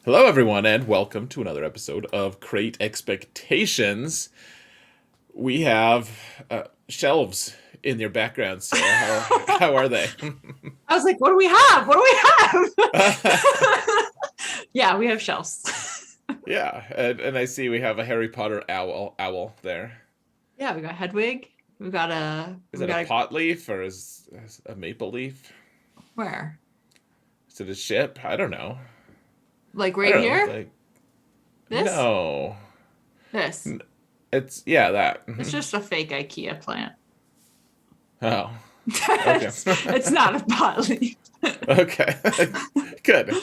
Hello, everyone, and welcome to another episode of Crate Expectations. We have shelves in your background, Sarah. How are they? I was like, what do we have? What do we have? Yeah, we have shelves. Yeah, and I see we have a Harry Potter owl there. Yeah, we got Hedwig. We got a Is we it a got a pot leaf or is a maple leaf? where? Is it a ship? I don't know. Like I right don't know. here? Like This? no, This. it's yeah that. It's just a fake IKEA plant. Oh, okay, It's not a pot leaf. okay, good.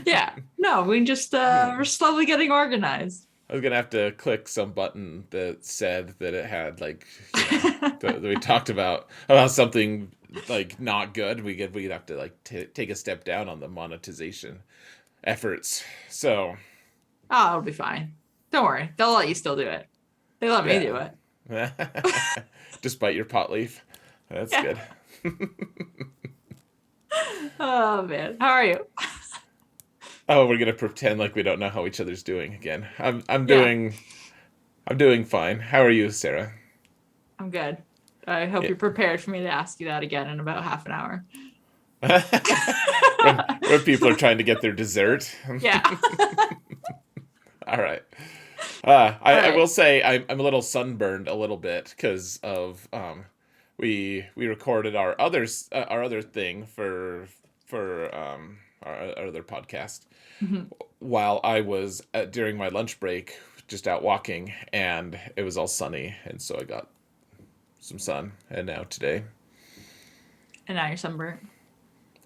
Yeah. No, we just we're slowly getting organized. I was gonna have to click some button that said that it had that we talked about something like not good. We'd have to like take a step down on the monetization efforts. So Oh, it'll be fine. Don't worry. They'll let you still do it. They let me do yeah, it. despite your pot leaf, that's Yeah. good. Oh man. How are you? Oh, we're gonna pretend like we don't know how each other's doing again. Yeah, I'm doing fine. How are you, Sarah? I'm good. I hope Yeah. you're prepared for me to ask you that again in about half an hour. when people are trying to get their dessert. Yeah. All right. All I will right. say I'm a little sunburned a little bit because of we recorded our other thing for our other podcast Mhm. while I was during my lunch break just out walking, and it was all sunny, and so I got some sun, and now today And now you're sunburnt.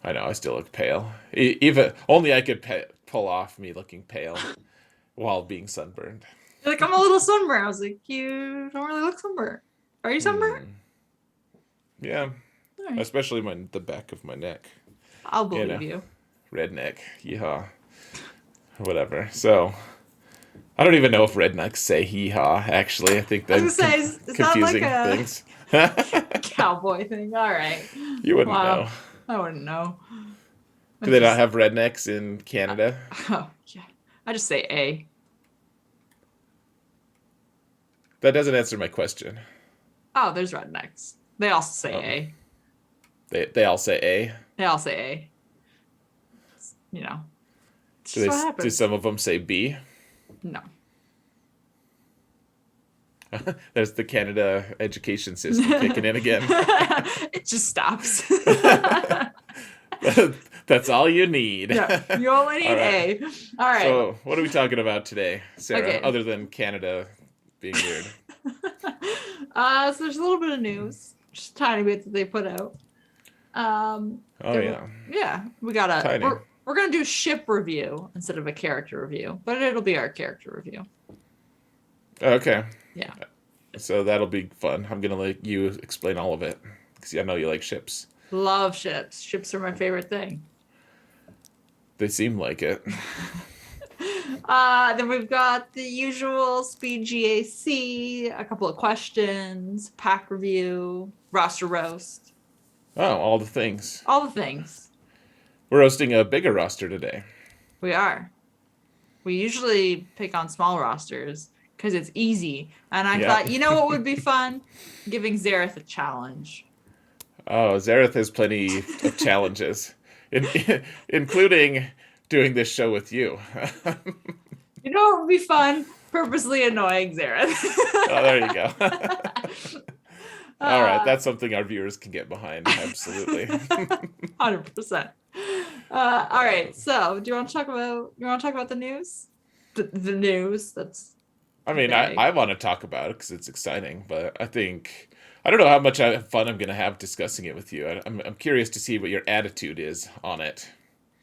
I know I still look pale. Even only I could pull off me looking pale while being sunburned. You're like, I'm a little sunburnt. I was like, you don't really look sunburnt. Are you sunburnt? Hmm. Yeah, All right. especially the back of my neck. I'll You believe know, you. redneck. Yeehaw. Whatever. So I don't even know if rednecks say yeehaw. Actually, I think I was they're gonna say, is that like confusing a things. cowboy thing? All right. You wouldn't Wow. know. I wouldn't know. I Do they not just, have rednecks in Canada? oh, yeah. I just say A. That doesn't answer my question. Oh, there's rednecks. They also say Oh, A. they all say A. They all say A. You know, it's Do just they? what Do happens. some of them say B? No. There's the Canada education system kicking in again. It just stops. That's all you need. Yeah, you only All need right. A. All right. So, what are we talking about today, Sarah, Okay. other than Canada being weird? So there's a little bit of news, just a tiny bit that they put out. Oh, There, yeah. yeah, we got a Tiny. we're gonna do ship review instead of a character review, but it'll be our character review. Okay. Yeah, So, that'll be fun. I'm going to let you explain all of it because I know you like ships. love ships. Ships are my favorite thing. They seem like it. Then we've got the usual speed GAC, a couple of questions, pack review, roster roast, Oh, all the things. all the things. We're hosting a bigger roster today. We are. We usually pick on small rosters because it's easy. And I Yeah. thought, you know what would be fun? Giving Zareth a challenge. Oh, Zareth has plenty of challenges, in, including doing this show with you. You know what would be fun? Purposely annoying Zareth. Oh, there you go. All right, uh, that's something our viewers can get behind. Absolutely. 100%. All right. So, do you want to talk about the news? The news that's I mean, vague. I want to talk about it because it's exciting, but I don't know how much fun I'm going to have discussing it with you. I'm curious to see what your attitude is on it.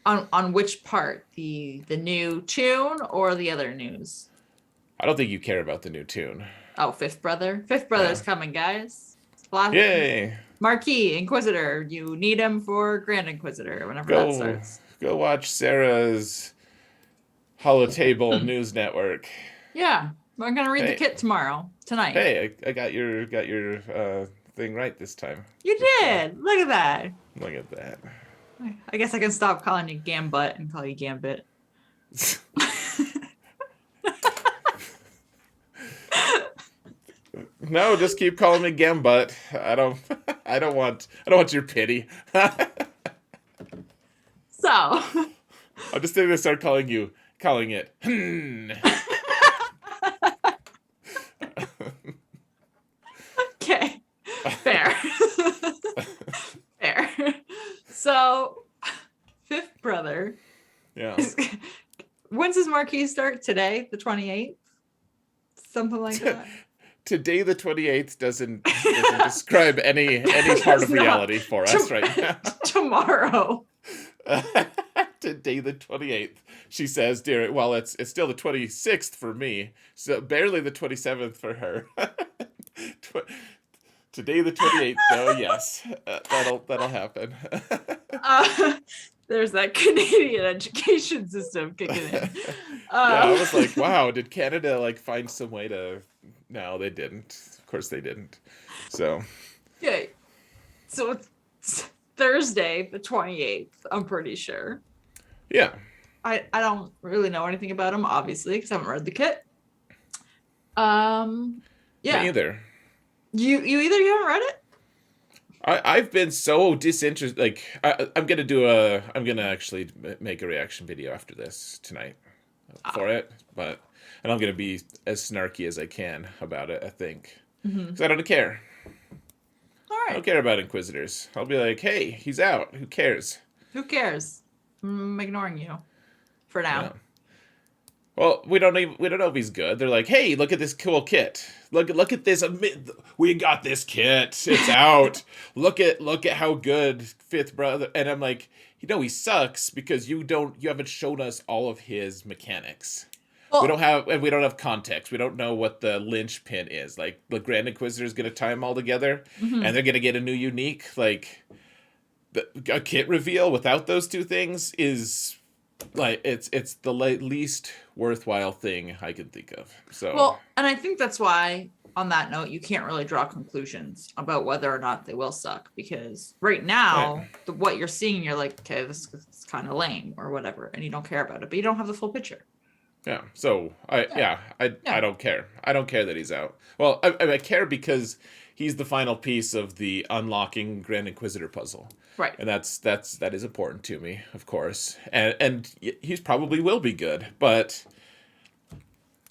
On which part? The new tune or the other news? I don't think you care about the new tune. Oh, Fifth Brother. Fifth Brother's Yeah. coming, guys. Last Yay! Marquis Inquisitor. You need him for Grand Inquisitor whenever that Go starts. go watch Sarah's Holotable News Network. Yeah, I'm gonna read the Hey, kit tonight. I got your thing right this time. You This try. did. Look at that. Look at that. I guess I can stop calling you Gambit and call you Gambit. No, just keep calling me Gambut. I don't I don't want your pity. So, I'm just going to start calling it. okay, fair. Fair. So, Fifth Brother Yeah. is, when's his marquee start? Today, the 28th? Something like that. Today the 28th doesn't describe any It part does of not. reality for us right now. Tomorrow. Today the 28th, she says, dear. Well, it's still the 26th for me, so barely the 27th for her. Today the 28th, though, yes, that'll happen. Uh, there's that Canadian education system kicking in. Yeah, I Um, was like, wow, did Canada like find some way to? No, they didn't. Of course, they didn't. So okay, so it's Thursday, the 28th, I'm pretty sure. yeah, I don't really know anything about him, obviously, because I haven't read the kit. Um, me yeah. either. You haven't read it? I've been so disinterested. Like I'm gonna actually make a reaction video after this tonight Ah, for it, but and I'm gonna be as snarky as I can about it. I think mhm. because I don't care. All I right. don't care about Inquisitors. I'll be like, hey, he's out. Who cares? Who cares? I'm ignoring you for Yeah. now. Well, we don't know if he's good. They're like, "Hey, look at this cool kit. Look at this. We got this kit. It's out. Look at how good Fifth Brother." And I'm like, he sucks because you haven't shown us all of his mechanics. Well, We don't have context. We don't know what the linchpin is. Like the Grand Inquisitor is gonna tie them all together, and mhm. they're gonna get a new unique. Like a kit reveal without those two things is like it's the least worthwhile thing I can think of. So Well, and I think that's why, on that note, you can't really draw conclusions about whether or not they will suck because right right, now, what you're seeing, you're like, okay, this is kind of lame or whatever, and you don't care about it, but you don't have the full picture. yeah. So Yeah, I yeah, don't care. I don't care that he's out. Well, I care because he's the final piece of the unlocking Grand Inquisitor puzzle, right. and that is important to me, of course. And he's probably will be good, but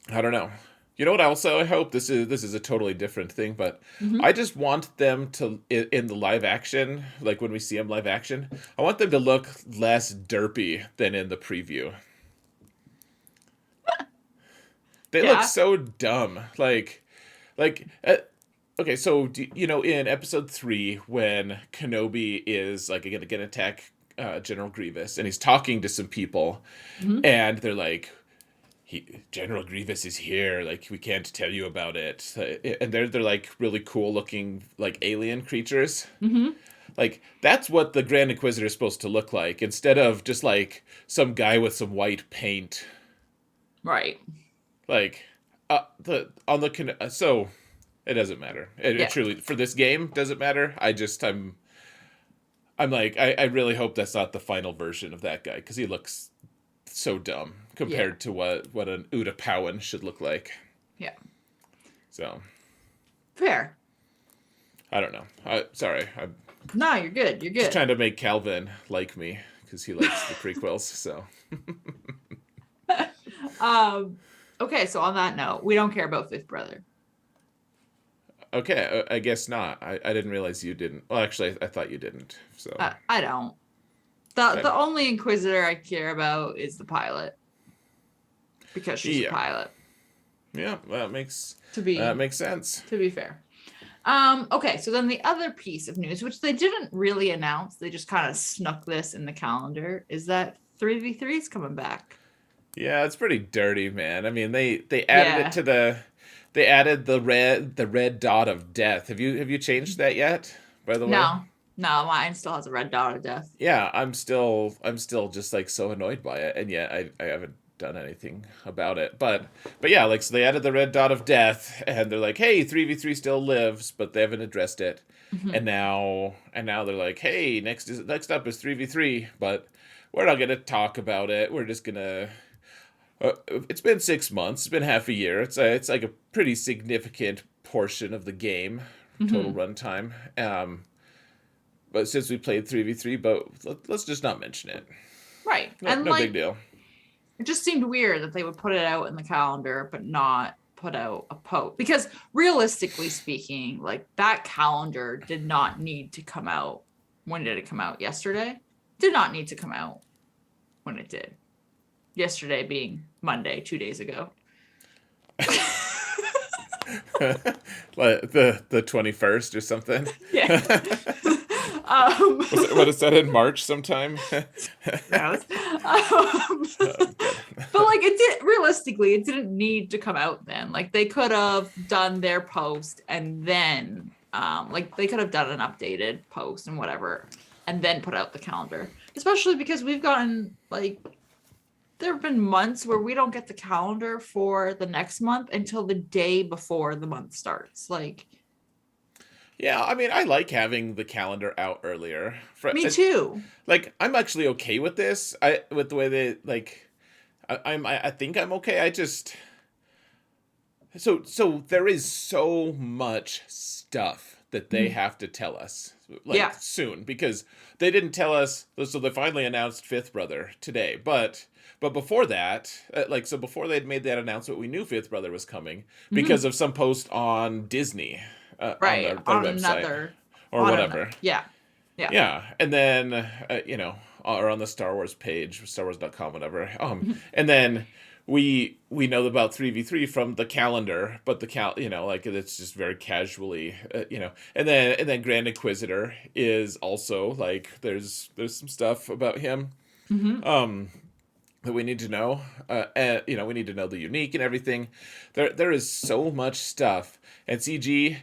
I don't know. You know what? Also, I hope this is a totally different thing, but Hmm. I just want them to in the live action, like when we see them live action, I want them to look less derpy than in the preview. They look Yeah. so dumb. Okay, so in episode 3 when Kenobi is like gonna attack General Grievous and he's talking to some people Hmm. and they're like, General Grievous is here. Like we can't tell you about it. And they're like really cool looking like alien creatures. Hmm. Like that's what the Grand Inquisitor is supposed to look like instead of just like some guy with some white paint. Right. Like the on the so it doesn't matter. It Yeah. truly for this game doesn't matter. I'm like I really hope that's not the final version of that guy because he looks so dumb Yeah. compared to what an Uda Powan should look like. Yeah. So Fair. I don't know. Sorry, I'm No, you're good. You're just good. trying to make Calvin like me because he likes the prequels. So um. Okay, so on that note, we don't care about Fifth Brother. okay, I guess not. I didn't realize you didn't. Well, actually, I thought you didn't. So I don't. The okay, only Inquisitor I care about is the pilot because she's a yeah, pilot. yeah, To that be makes sense. to be fair. Okay, so then the other piece of news, which they didn't really announce, they just kind of snuck this in the calendar, is that 3v3 is coming back. Yeah, it's pretty dirty, man. I mean, they added it Yeah. to they added the red dot of death. Have you changed that yet? By the way, No, no, mine still has a red dot of death. yeah, I'm still just like so annoyed by it, and yet I haven't done anything about it. But yeah, like so they added the red dot of death, and they're like, hey, 3v3 still lives, but they haven't addressed it. Mhm. And now they're like, hey, next up is 3v3, but we're not gonna talk about it. We're just gonna It's been 6 months. It's been half a year. It's like a pretty significant portion of the game total Hmm. runtime. But since we played 3v3, but let's just not mention it. Right. No, And no big like deal. it just seemed weird that they would put it out in the calendar but not put out a post, because realistically speaking, like that calendar did not need to come out. When did it come out? Yesterday? Did not need to come out when it did. Yesterday being Monday, 2 days ago. Like the 21st or something. Yeah. um What is that in March sometime? gross. Good. But like it did, realistically it didn't need to come out then. Like they could have done their post and then like they could have done an updated post and whatever and then put out the calendar, especially because we've gotten like there have been months where we don't get the calendar for the next month until the day before the month starts. Like Yeah, I mean, I like having the calendar out earlier. me too. Like, I'm actually okay with this. With the way they like, I think I'm okay. I just so there is so much stuff that they Mhm. have to tell us like Yeah. soon because they didn't tell us. So they finally announced Fifth Brother today, but before that, like so before they'd made that announcement, we knew Fifth Brother was coming because Mhm. of some post on Disney on Right. their website or On another. whatever. Yeah. Yeah. Yeah, and then or on the Star Wars page, StarWars.com, whatever. And then we know about 3v3 from the calendar, but like it's just very casually, and then Grand Inquisitor is also like there's some stuff about him Hmm. um that we need to know, and we need to know the unique and everything. There is so much stuff, and CG,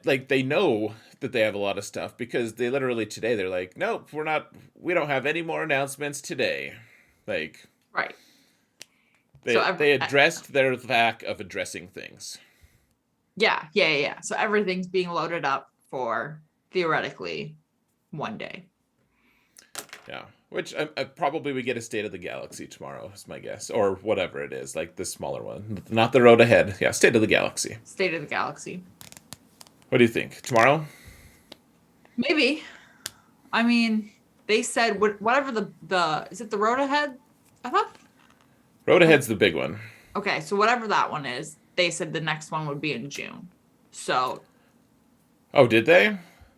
like they know that they have a lot of stuff because they literally today they're like, nope, we don't have any more announcements today. Like Right. So they addressed their lack of addressing things. yeah. So everything's being loaded up for theoretically one day. Yeah, which probably we get a State of the Galaxy tomorrow is my guess, or whatever it is, like the smaller one, not the road ahead. Yeah, State of the Galaxy. State of the Galaxy. What do you think? Tomorrow? Maybe. I mean, they said whatever the is it the road ahead? I thought. Road ahead's the big one. Okay, so whatever that one is, they said the next one would be in June. So Oh, did they?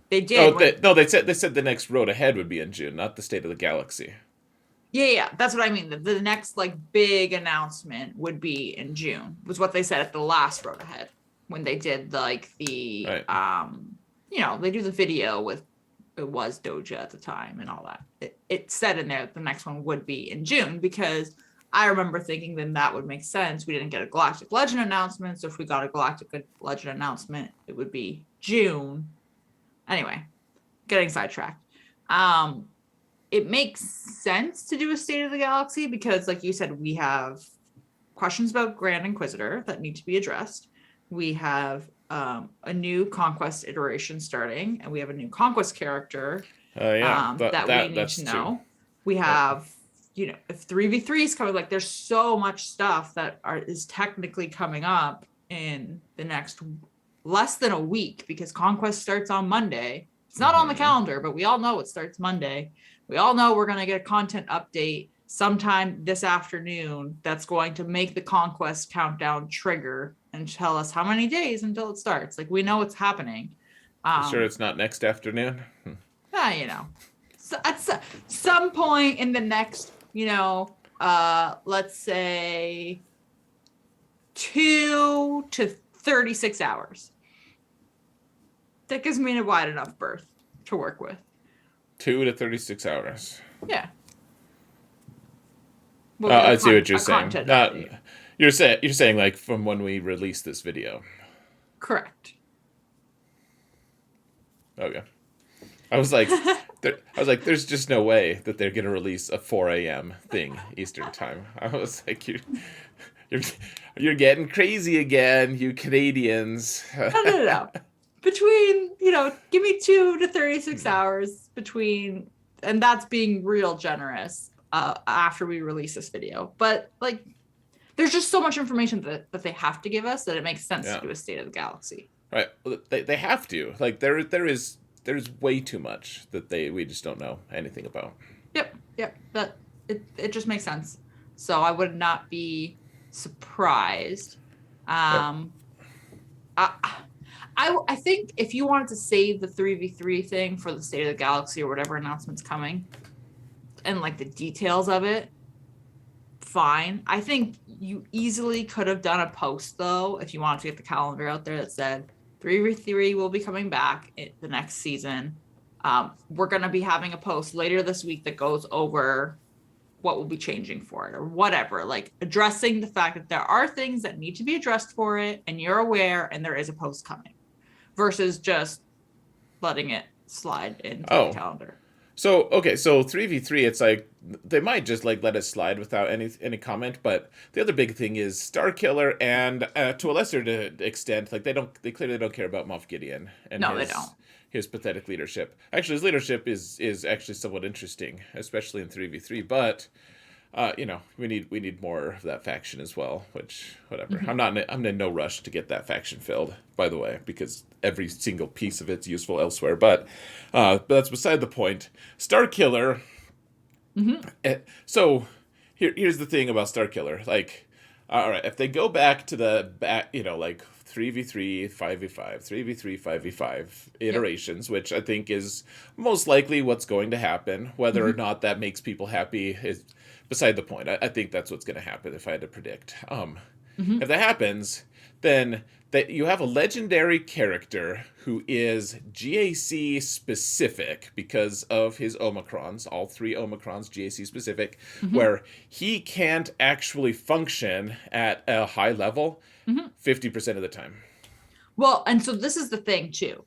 they did Oh, when no. They said the next road ahead would be in June, not the State of the Galaxy. yeah, that's what I mean. The next like big announcement would be in June, was what they said at the last road ahead when they did like the Right. they do the video with it was Doja at the time and all that. It said in there that the next one would be in June because I remember thinking then that would make sense. We didn't get a Galactic Legend announcement, so if we got a Galactic Legend announcement, it would be June. Anyway, getting sidetracked. Um, it makes sense to do a State of the Galaxy because, like you said, we have questions about Grand Inquisitor that need to be addressed. We have a new Conquest iteration starting, and we have a new Conquest character Yeah. that we need That's to true. know. We Yep. have, if 3v3 is coming, like there's so much stuff that is technically coming up in the next less than a week because Conquest starts on Monday. It's not on the Mhm. calendar, but we all know it starts Monday. We all know we're going to get a content update sometime this afternoon that's going to make the Conquest countdown trigger and tell us how many days until it starts. Like we know it's happening. You sure Um, it's not next afternoon? so at some point in the next, let's say 2 to 36 hours. That gives me a wide enough berth to work with. 2 to 36 hours. Yeah. We'll get I see what you're a saying. content Not update. you're saying like from when we release this video. Correct. Okay. I was like, there's just no way that they're gonna release a 4 a.m. thing Eastern time. I was like, you're, you're getting crazy again, you Canadians. No. Between, give me 2 to 36 hours between, and that's being real generous after we release this video. But like, There's just so much information that they have to give us that it makes sense to Yeah. do a state of the galaxy. Right. Well, they have to. Like there's way too much that we just don't know anything about. Yep, yep. That it just makes sense. So I would not be surprised. Yep. I I think if you wanted to save the 3v3 thing for the State of the Galaxy or whatever announcement's coming and like the details of it, fine. I think you easily could have done a post though if you wanted to get the calendar out there that said 3v3 will be coming back the next season. We're going to be having a post later this week that goes over what will be changing for it or whatever, like addressing the fact that there are things that need to be addressed for it and you're aware and there is a post coming versus just letting it slide into the calendar. So okay, so 3v3, it's like they might just like let it slide without any comment, but the other big thing is Starkiller, and to a lesser extent, like they clearly don't care about Moff Gideon and no, they don't. His pathetic leadership. Actually, his leadership is actually somewhat interesting, especially in 3v3. But you know, we need more of that faction as well. Which whatever. Mm-hmm. I'm in no rush to get that faction filled, by the way, because every single piece of it's useful elsewhere. But that's beside the point. Starkiller. So here's the thing about Starkiller. Like, all right, if they go back to the back, you know, like 3v3, 5v5, 3v3, 5v5 iterations, which I think is most likely what's going to happen. Whether or not that makes people happy is beside the point. I think that's what's going to happen if I had to predict. If that happens, then that you have a legendary character who is GAC specific because of his Omicrons, all 3 Omicrons GAC specific, where he can't actually function at a high level 50% of the time. Well, and so this is the thing too.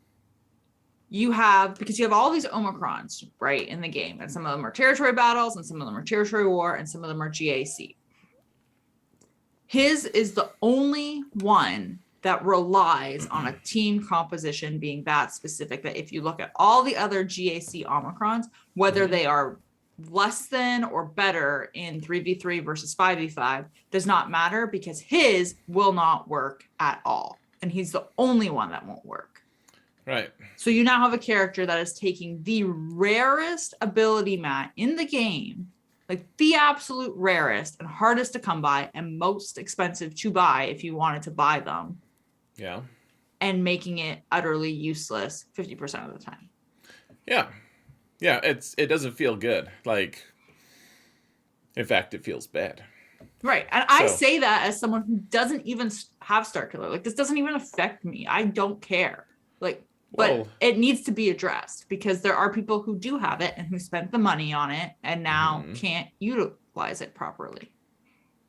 You have, because you have all these Omicrons, right, in the game, and some of them are territory battles, and some of them are territory war, and some of them are GAC. His is the only one that relies on a team composition being that specific, that if you look at all the other GAC Omicrons, whether they are less than or better in 3v3 versus 5v5 does not matter, because his will not work at all. And he's the only one that won't work. Right. So you now have a character that is taking the rarest ability mat in the game, like the absolute rarest and hardest to come by and most expensive to buy if you wanted to buy them. Yeah. And making it utterly useless 50% of the time. Yeah. Yeah, it doesn't feel good. Like, in fact, it feels bad. Right. And I say that as someone who doesn't even have Starkiller. Like, this doesn't even affect me. I don't care. Like, but it needs to be addressed because there are people who do have it and who spent the money on it and now can't utilize it properly.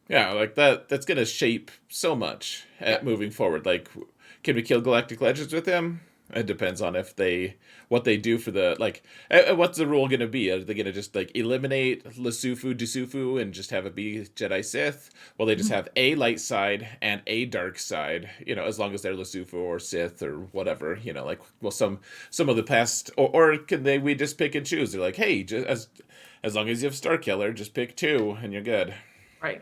Yeah, like that's going to shape so much moving forward. Like, can we kill Galactic Legends with him? It depends on what they do for the, like, what's the rule going to be? Are they going to just, like, eliminate Lasufu, Dusufu, and just have it be Jedi Sith? Will they just have a light side and a dark side, you know, as long as they're Lasufu or Sith or whatever, you know, like, well, some of the past, or can we just pick and choose? They're like, hey, just, as long as you have Starkiller, just pick 2 and you're good. Right.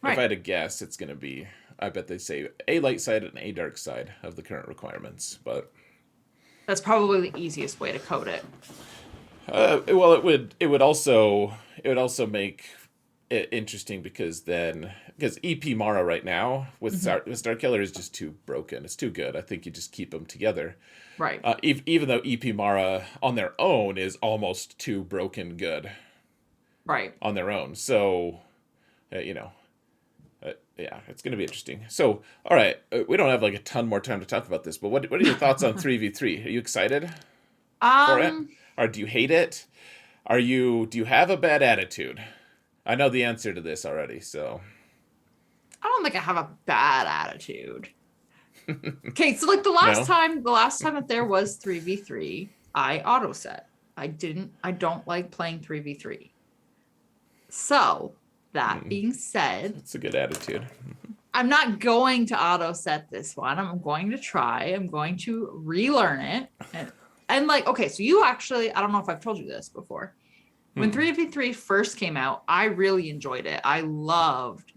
If I had to guess, it's going to be, I bet they say a light side and a dark side of the current requirements, but that's probably the easiest way to code it. Well, it would also make it interesting because EP Mara right now with Starkiller is just too broken. It's too good. I think you just keep them together. Right. Even though EP Mara on their own is almost too broken good. Right. On their own, so you know. Yeah, it's going to be interesting. So, all right, we don't have like a ton more time to talk about this, but what are your thoughts on 3v3? Are you excited for it? Or do you hate it? Do you have a bad attitude? I know the answer to this already, so. I don't think I have a bad attitude. Okay, so like the last time that there was 3v3, I auto set. I don't like playing 3v3. So, that being said, it's a good attitude. I'm not going to auto set this one. I'm going to try. I'm going to relearn it. And like, okay, so you actually, I don't know if I've told you this before. When 3v3 first came out, I really enjoyed it. I loved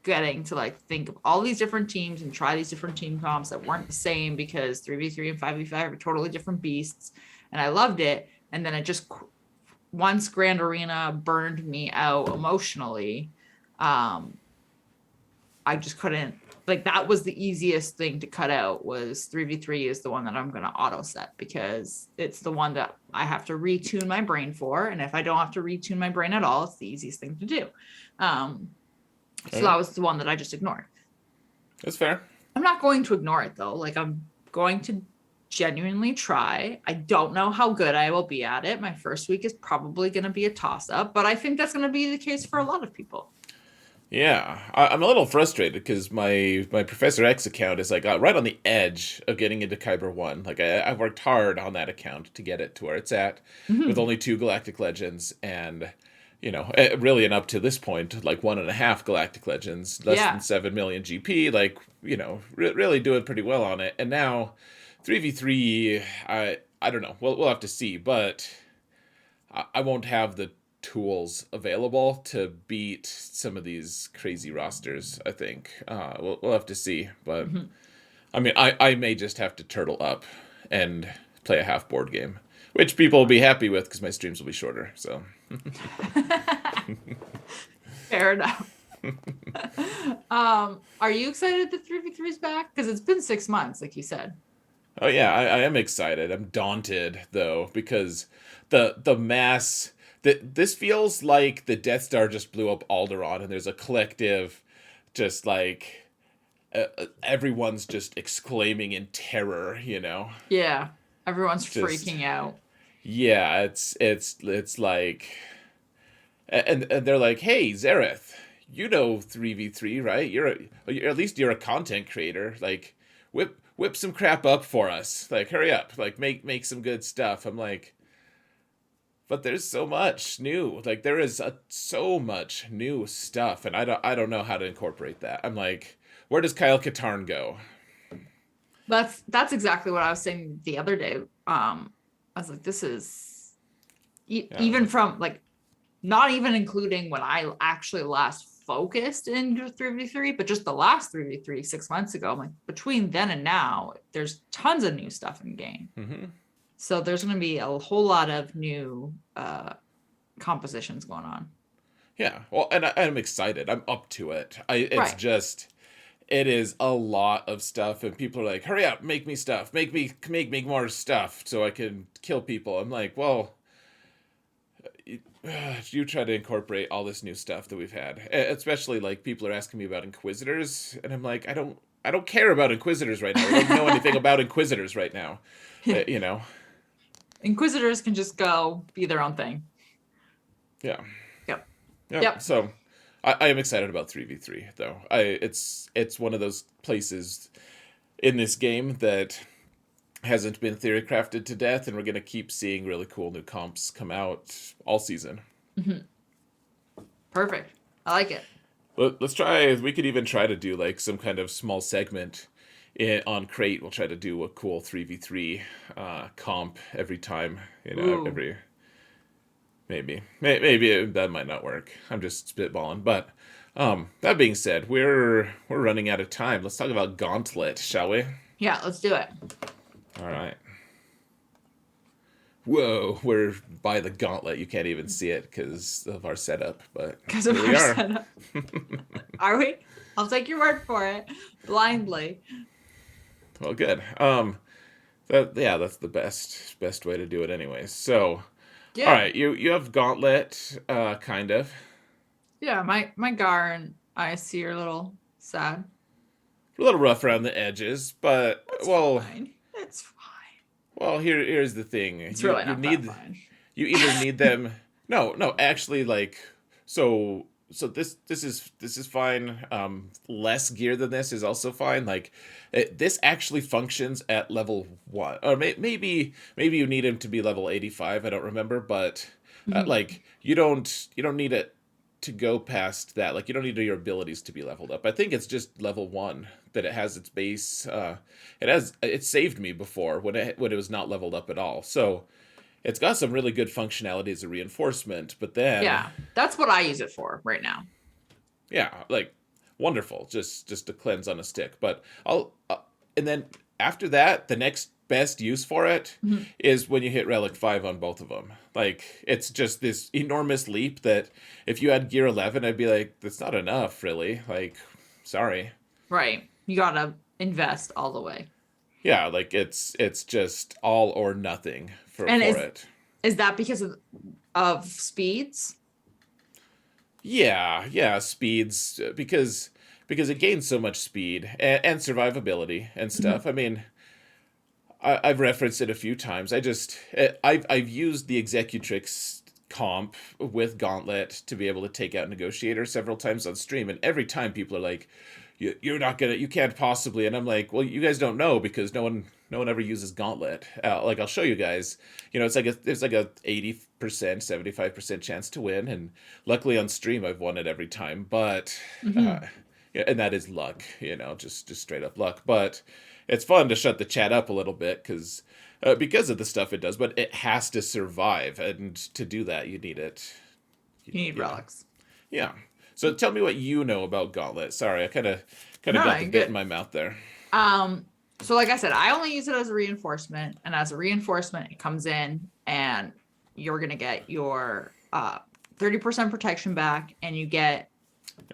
getting to like think of all these different teams and try these different team comps that weren't the same because 3v3 and 5v5 are totally different beasts. And I loved it. And then it just, once Grand Arena burned me out emotionally, I just couldn't, like, that was the easiest thing to cut out. Was 3v3 is the one that I'm going to auto set because it's the one that I have to retune my brain for. And if I don't have to retune my brain at all, it's the easiest thing to do. So that was the one that I just ignored. That's fair. I'm not going to ignore it though. Like, I'm going to genuinely try. I don't know how good I will be at it. My first week is probably going to be a toss up, but I think that's going to be the case for a lot of people. Yeah, I'm a little frustrated because my Professor X account is like right on the edge of getting into Kyber 1. Like I've worked hard on that account to get it to where it's at with only 2 Galactic Legends and, you know, really, and up to this point, like 1.5 Galactic Legends, less than 7 million GP, like, you know, really doing pretty well on it. And now 3v3, I don't know. We'll have to see, but I won't have the tools available to beat some of these crazy rosters. I think we'll have to see, but I mean, I may just have to turtle up and play a half board game, which people will be happy with because my streams will be shorter. So fair enough. Are you excited that 3v3 is back? Because it's been 6 months, like you said. Oh yeah, I am excited. I'm daunted though because the mass. This feels like the Death Star just blew up Alderaan, and there's a collective, just like everyone's just exclaiming in terror, you know? Yeah, everyone's Just freaking out. yeah, it's like, and they're like, hey, Zareth, you know 3v3, right? You're at least you're a content creator. Like, whip some crap up for us. Like, hurry up. Like, make some good stuff. I'm like. But there's so much new. Like there is so much new stuff, and I don't know how to incorporate that. I'm like, where does Kyle Katarn go? That's exactly what I was saying the other day. I was like, this is even from like, not even including when I actually last focused in 3v3, but just the last 3v3 6 months ago. I'm like, between then and now, there's tons of new stuff in game. So there's going to be a whole lot of new compositions going on. Yeah, well, and I'm excited. I'm up to it. It's just, it is a lot of stuff, and people are like, "Hurry up, make me stuff, make more stuff, so I can kill people." I'm like, well, you try to incorporate all this new stuff that we've had, especially like people are asking me about Inquisitors, and I'm like, I don't care about Inquisitors right now. I don't know anything about Inquisitors right now, you know. Inquisitors can just go be their own thing. Yeah. Yep. So I am excited about 3v3 though. It's one of those places in this game that hasn't been theory crafted to death, and we're gonna keep seeing really cool new comps come out all season. Perfect. I like it. Let's try. We could even try to do like some kind of small segment on Crate. We'll try to do a cool 3v3 comp every time. You know, Ooh. maybe that might not work. I'm just spitballing. But that being said, we're running out of time. Let's talk about Gauntlet, shall we? Yeah, let's do it. All right. Whoa, we're by the Gauntlet. You can't even see it because of our setup, but Because of our setup. Are we? I'll take your word for it. Blindly. Well, good. That's the best way to do it, anyways. So, Yeah. all right, you have Gauntlet, kind of. Yeah, my Gar and I see are a little sad. A little rough around the edges, but It's well, fine. It's fine. well, here's the thing. It's You really you not need that fine. you either need them. No, actually, like so. So this is fine. Less gear than this is also fine. Like this actually functions at level 1, or maybe you need him to be level 85. I don't remember, but like you don't need it to go past that. Like you don't need your abilities to be leveled up. I think it's just level 1 that it has its base. It saved me before when it was not leveled up at all. So it's got some really good functionality as a reinforcement, but then Yeah, that's what I use it for right now. yeah, like wonderful, just a cleanse on a stick. But and then after that, the next best use for it Mhm. is when you hit relic 5 on both of them. Like, it's just this enormous leap that if you had gear 11, I'd be like, that's not enough, really. Like, sorry. Right. You gotta invest all the way. Yeah, like it's just all or nothing And for it. is that because of speeds? Yeah, yeah, speeds because it gains so much speed and survivability and Mhm. stuff. I mean, I've referenced it a few times. I've used the Executrix comp with Gauntlet to be able to take out Negotiator several times on stream, and every time people are like, You're not gonna, you can't possibly," and I'm like, "Well, you guys don't know because no one ever uses Gauntlet. Like, I'll show you guys. It's like a 80%, 75% chance to win, and luckily on stream I've won it every time, but." Uh, Mhm. yeah, and that is luck, just straight up luck. But it's fun to shut the chat up a little bit because of the stuff it does. But it has to survive, and to do that, you need it. You need You know, relics. yeah. So tell me what you know about Gauntlet. Sorry, I kind of No, no, got the you're bit in good. my mouth there. Um, so like I said, I only use it as a reinforcement, and as a reinforcement, it comes in and you're gonna get your 30% protection back, and you get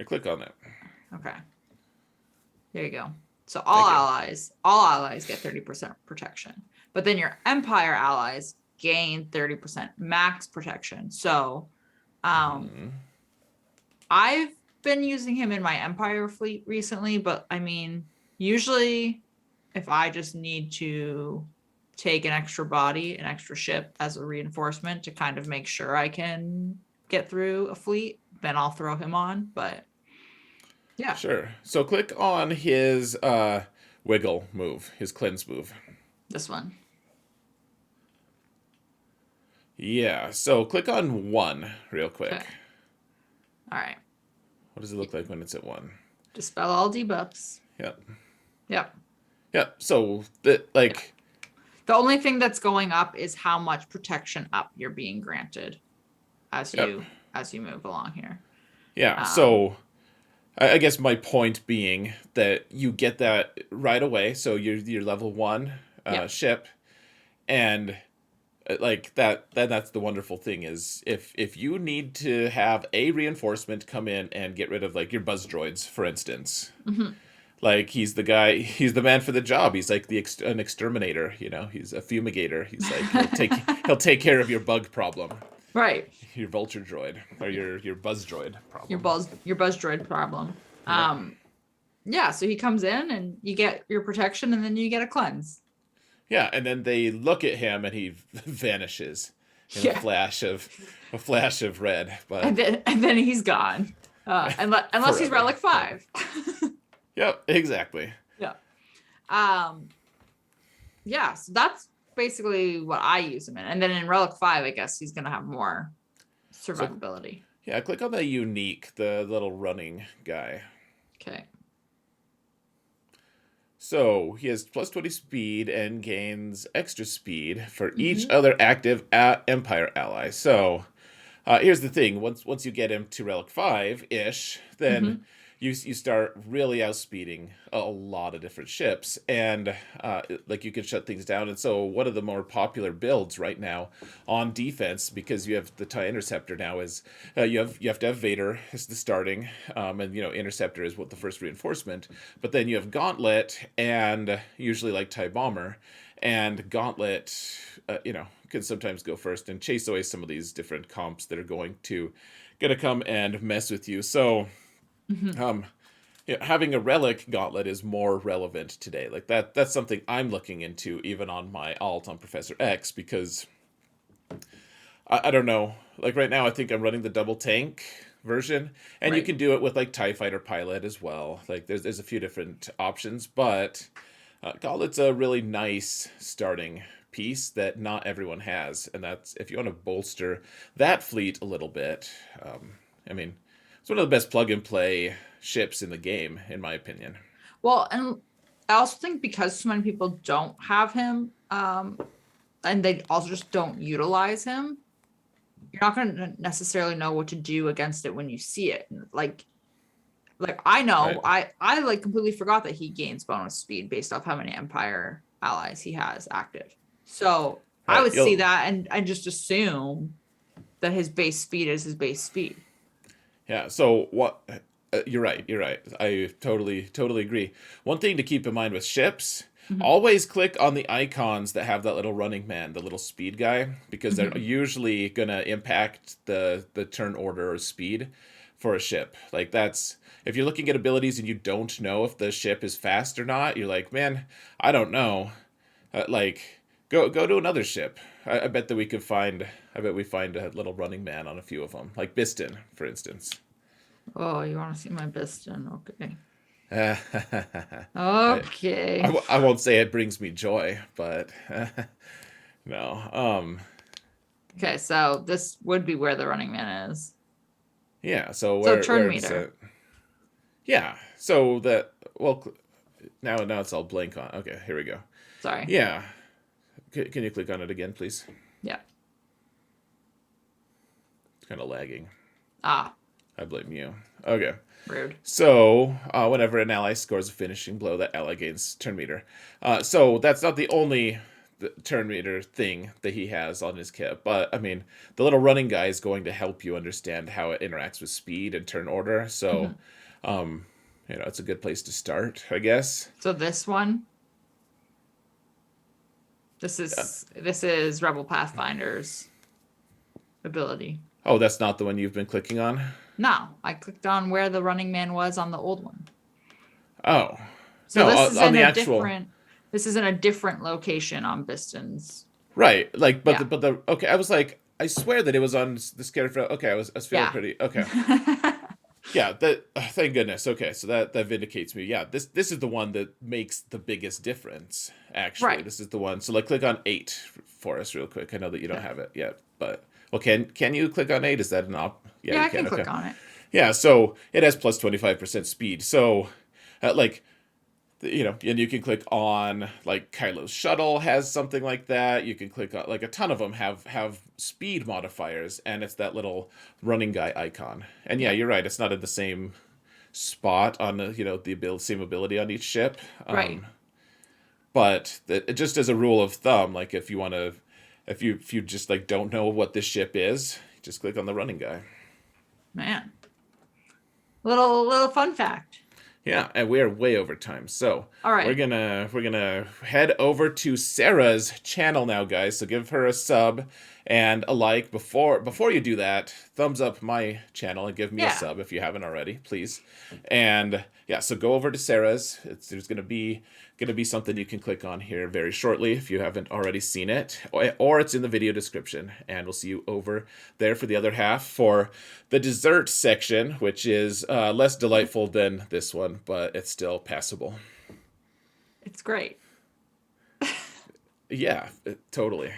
I click on that. okay, there you go. So Thank you. all allies get 30% protection. But then your Empire allies gain 30% max protection. So Hmm. I've been using him in my Empire fleet recently, but I mean, usually if I just need to take an extra body, an extra ship as a reinforcement to kind of make sure I can get through a fleet, then I'll throw him on. But yeah, Sure. So click on his wiggle move, his cleanse move. this one. Yeah. So click on 1 real Okay. quick. All right. What does it look like when it's at 1? Dispel all debuffs. Yep. Yep. Yep. So the Yeah. like The only thing that's going up is how much protection up you're being granted as Yep. you move along here. Yeah. Um, So I guess my point being that you get that right away. So you're level 1 yep. ship, and like that. Then that's the wonderful thing is if you need to have a reinforcement come in and get rid of like your buzz droids, for instance. Mhm. Like, he's the man for the job. He's like an exterminator. He's a fumigator. He's like he'll take care of your bug problem, Right. your vulture droid, or your buzz droid Your problem. buzz droid problem. Yeah. Yeah, so he comes in and you get your protection and then you get a cleanse. Yeah, and then they look at him and he vanishes in a Yeah. flash of a flash of red, but And then he's gone. Unless he's forever. relic 5. Yep, exactly. Yeah. Um yeah, so that's basically what I use him in. And then in relic 5, I guess he's gonna have more So survivability. yeah, click on the unique, the little running guy. Okay. So he has plus 20 speed and gains extra speed for each Hmm. other active Empire ally. So here's the thing: once you get him to Relic 5 ish, then Hmm. you start really outspeeding a lot of different ships, and like, you can shut things down. And so one of the more popular builds right now on defense, because you have the TIE Interceptor now, is you have to have Vader as the starting, and Interceptor is what the first reinforcement, but then you have Gauntlet and usually like TIE Bomber, and Gauntlet, can sometimes go first and chase away some of these different comps that are gonna come and mess with you. So Hmm. um having a relic gauntlet is more relevant today. Like, that's something I'm looking into even on my alt on Professor X, because I don't know. Like, right now I think I'm running the double tank version, and you Right. can do it with like TIE Fighter Pilot as well. Like, there's a few different options, but Gauntlet's a really nice starting piece that not everyone has, and that's if you want to bolster that fleet a little bit. I mean, it's one of the best plug and play ships in the game, in my opinion. Well, and I also think because so many people don't have him, and they also just don't utilize him, you're not going to necessarily know what to do against it when you see it. Like, Like I know, Right. I like completely forgot that he gains bonus speed based off how many Empire allies he has active. So I Right. would see You'll that and I just assume that his base speed is his base speed. Yeah. So what? You're right. You're right. I totally agree. One thing to keep in mind with ships: Mhm, always click on the icons that have that little running man, the little speed guy, because they're mhm. usually gonna impact the turn order or speed for a ship. Like that's if you're looking at abilities and you don't know if the ship is fast or not, you're like, man, I don't know. Like go to another ship. I bet that we could find. I bet we find a little running man on a few of them, like Biston, for instance. Oh, you want to see my piston? Okay. I, Okay. I won't say it brings me joy, but no. Okay, so this would be where the running man is. Yeah. So So turn where does meter. it? Yeah. So that well now it's all blank on. Okay, here we go. Sorry. Yeah. Can you click on it again, please? Yeah. It's kind of lagging. Ah, I blame you. Okay. rude. So, whenever an ally scores a finishing blow, that ally gains turn meter. So that's not the only turn meter thing that he has on his kit, but I mean, the little running guy is going to help you understand how it interacts with speed and turn order. So, Mhm. it's a good place to start, I guess. So this one, Uh, this is Rebel Pathfinder's ability. oh, that's not the one you've been clicking on. No, I clicked on where the running man was on the old one. Oh, So no, this is on in the a actual. different this is in a different location on Biston's. Right, like, Yeah. but the okay, I was like, I swear that it was on the scared. Okay, I was feeling Yeah. pretty okay. Yeah, that thank goodness. Okay, so that vindicates me. Yeah, this is the one that makes the biggest difference. Actually, Right. this is the one. So like, click on 8 for us real quick. I know that you don't Okay. have it yet, but well, can you click on 8? Is that an op? Yeah, Yeah, you I can can. click Okay. on it. Yeah, so it has plus 25% speed. So, like and you can click on like Kylo's shuttle has something like that. You can click on like a ton of them have speed modifiers, and it's that little running guy icon. And yeah, Yeah. you're right. It's not in the same spot on the ability, same ability on each ship. Right. But just as a rule of thumb, like if you want to, if you just like don't know what this ship is, just click on the running guy. Man. Little fun fact. Yeah, and we are way over time. So All we're right. gonna head over to Sarah's channel now, guys. So give her a sub and a like. Before you do that, thumbs up my channel and give me a Yeah. sub if you haven't already, please. And yeah, so go over to Sarah's. There's gonna be something you can click on here very shortly if you haven't already seen it, or it's in the video description. And we'll see you over there for the other half for the dessert section, which is less delightful than this one, but it's still passable. It's great. Yeah, totally.